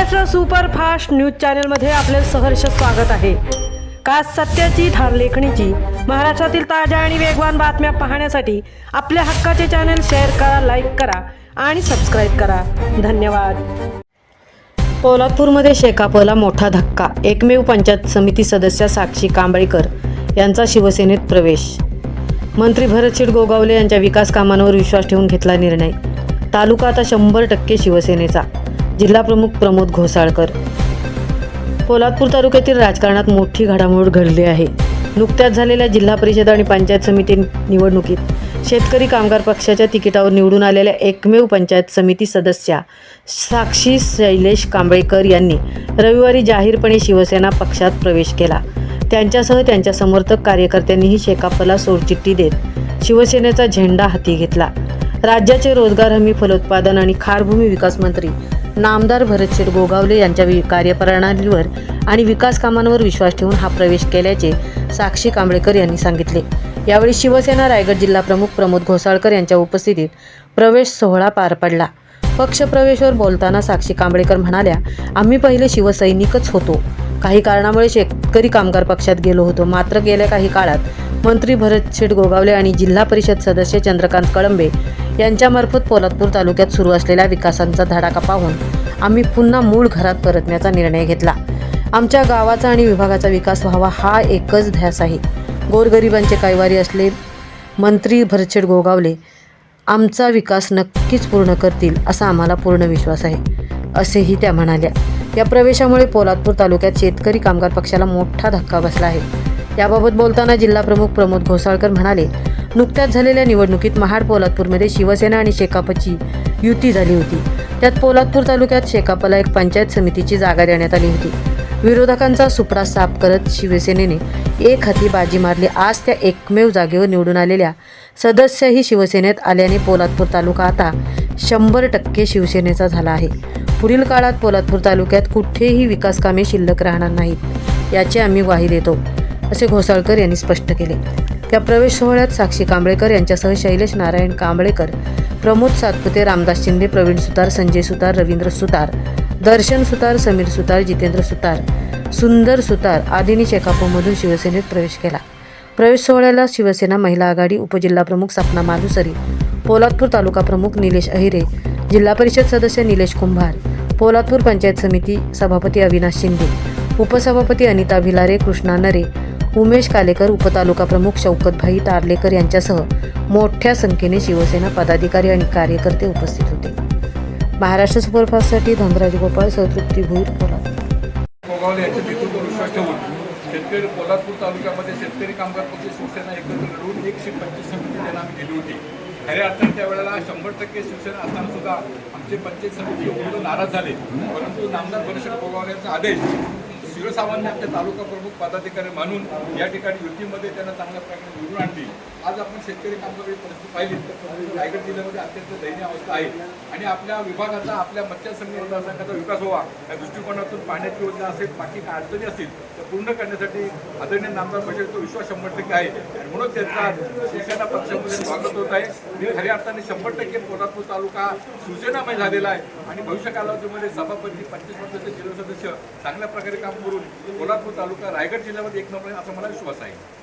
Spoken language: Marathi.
महाराष्ट्र सुपरफास्ट न्यूज चॅनलमध्ये आपले सहर्ष स्वागत आहे। खास सत्याची धार लेखणीची महाराष्ट्रातील ताज्या आणि वेगवान बातम्या पाहण्यासाठी आपल्या हक्काचे चॅनल शेअर करा, लाईक करा आणि सबस्क्राईब करा। धन्यवाद। पोलादपूरमध्ये शेकापला मोठा धक्का। एकमेव पंचायत समिती सदस्य साक्षी कांबळेकर यांचा शिवसेनेत प्रवेश। मंत्री भरतशेठ गोगावले यांच्या विकास कामांवर विश्वास ठेवून घेतला निर्णय। तालुका आता 100% शिवसेनेचा। जिल्हा प्रमुख प्रमोद घोसाळकर। पोलादपूर तालुक्यातील राजकारणात मोठी घडामोड घडली आहे। नुकत्याच झालेल्या जिल्हा परिषद आणि पंचायत समिती निवडणुकीत शेतकरी कामगार पक्षाच्या तिकिटावर निवडून आलेल्या एकमेव पंचायत समिती सदस्या साक्षी शैलेश कांबळेकर यांनी रविवारी जाहीरपणे शिवसेना पक्षात प्रवेश केला। त्यांच्यासह त्यांच्या समर्थक कार्यकर्त्यांनीही शेकापला सोडचिठ्ठी देत शिवसेनेचा झेंडा हाती घेतला। राज्याचे रोजगार हमी, फलोत्पादन आणि खारभूमी विकास मंत्री नामदार भरतशेठ गोगावले यांच्या कार्यप्रणालीवर आणि विकास कामांवर विश्वास ठेवून हा प्रवेश केल्याचे साक्षी कांबळेकर यांनी सांगितले। यावेळी शिवसेना रायगड जिल्हा प्रमुख प्रमोद घोसाळकर यांच्या उपस्थितीत प्रवेश सोहळा पार पडला। पक्ष प्रवेशवर बोलताना साक्षी कांबळेकर म्हणाल्या, आम्ही पहिले शिवसैनिकच होतो। काही कारणामुळे शेतकरी कामगार पक्षात गेलो होतो, मात्र गेल्या काही काळात मंत्री भरतशेठ गोगावले आणि जिल्हा परिषद सदस्य चंद्रकांत कळंबे यांच्यामार्फत पोलादपूर तालुक्यात सुरू असलेल्या विकासांचा धडाका पाहून आम्ही पुन्हा मूळ घरात परतण्याचा निर्णय घेतला। आमच्या गावाचा आणि विभागाचा विकास व्हावा हा एकच ध्यास आहे। गोरगरिबांचे कैवारी असले मंत्री भरतशेठ गोगावले आमचा विकास नक्कीच पूर्ण करतील असा आम्हाला पूर्ण विश्वास आहे, असेही त्या म्हणाल्या। या प्रवेशामुळे पोलादपूर तालुक्यात शेतकरी कामगार पक्षाला मोठा धक्का बसला आहे। याबाबत बोलताना जिल्हा प्रमुख प्रमोद घोसाळकर म्हणाले, नुकत्याच झालेल्या निवडणुकीत महाड पोलादपूरमध्ये शिवसेना आणि शेकापची युती झाली होती। त्यात पोलादपूर तालुक्यात शेकापला एक पंचायत समितीची जागा देण्यात आली होती। विरोधकांचा सुपडा साफ करत शिवसेनेने एक हाती बाजी मारली। आज त्या एकमेव जागेवर निवडून आलेल्या सदस्यही शिवसेनेत आल्याने पोलादपूर तालुका आता 100% शिवसेनेचा झाला आहे। पुढील काळात पोलादपूर तालुक्यात कुठेही विकास कामे शिल्लक राहणार नाहीत, याची आम्ही ग्वाही देतो, असे घोसाळकर यांनी स्पष्ट केले। त्या प्रवेश सोहळ्यात साक्षी कांबळेकर यांच्यासह शैलेश नारायण कांबळेकर, प्रमोद सातपुते, रामदास शिंदे, प्रवीण सुतार, संजय सुतार, रवींद्र सुतार, दर्शन सुतार, समीर सुतार, जितेंद्र सुतार, सुंदर सुतार आदींनी शेकापमधून शिवसेनेत प्रवेश केला। प्रवेश सोहळ्याला शिवसेना महिला आघाडी उपजिल्हाप्रमुख सपना मालुसरी, पोलादपूर तालुका प्रमुख निलेश अहिरे, जिल्हा परिषद सदस्य निलेश कुंभार, पोलादपूर पंचायत समिती सभापती अविनाश शिंदे, उपसभापती अनिता भिलारे, कृष्णा नरे, उमेश कालेकर, उपतालुका प्रमुख शौकतभाई तारलेकर यांच्यासह मोठ्या संख्येने शिवसेना पदाधिकारी आणि कार्यकर्ते उपस्थित होते। महाराष्ट्र सुपरफास्टसाठी धनराज गोपाळ, तृप्ती भोईर, पोलादपूर। गोगावले यांच्या नेतृत्वावर विश्वास ठेवून शेतकरी पोलादपूर तालुक्यामध्ये शेतकरी कामगार पक्ष शिवसेना एकत्र लढून 125 समिती त्यांना आम्ही दिली होती। खऱ्या अर्थाने त्यावेळेला 100% शिवसेना असताना सुद्धा आमचे पंचायत समिती एवढे नाराज झाले, परंतु नामदार भरतशेठ गोगावले यांचा आदेश शिवसामान्य आमच्या तालुका प्रमुख पदाधिकारी मानून या ठिकाणी युतीमध्ये त्यांना चांगल्या प्रकारे निवडून आणली। आज आपण शेतकरी कामगार परिस्थिती पाहिली तर रायगड जिल्ह्यामध्ये अत्यंत दयनीय अवस्था आहे आणि आपल्या विभागाचा, आपल्या मतदारसंघ मतदारसंघाचा विकास व्हावा या दृष्टिकोनातून पाण्याची योजना असेल, बाकी काय अडचणी असतील तर पूर्ण करण्यासाठी आदरणीय नामदार भरतशेठचा विश्वास 100% आहे आणि म्हणून त्यांचा शिवसेना पक्षामध्ये स्वागत होत आहे। मी खऱ्या अर्थाने 100% पोलादपूर तालुका शिवसेनामय झालेला आहे आणि भविष्य कालावधीमध्ये सभापती, 25 सदस्य, जिल्हा सदस्य चांगल्या प्रकारे काम करून पोलादपूर तालुका रायगड जिल्ह्यामध्ये एक नंबर असं मला विश्वास आहे।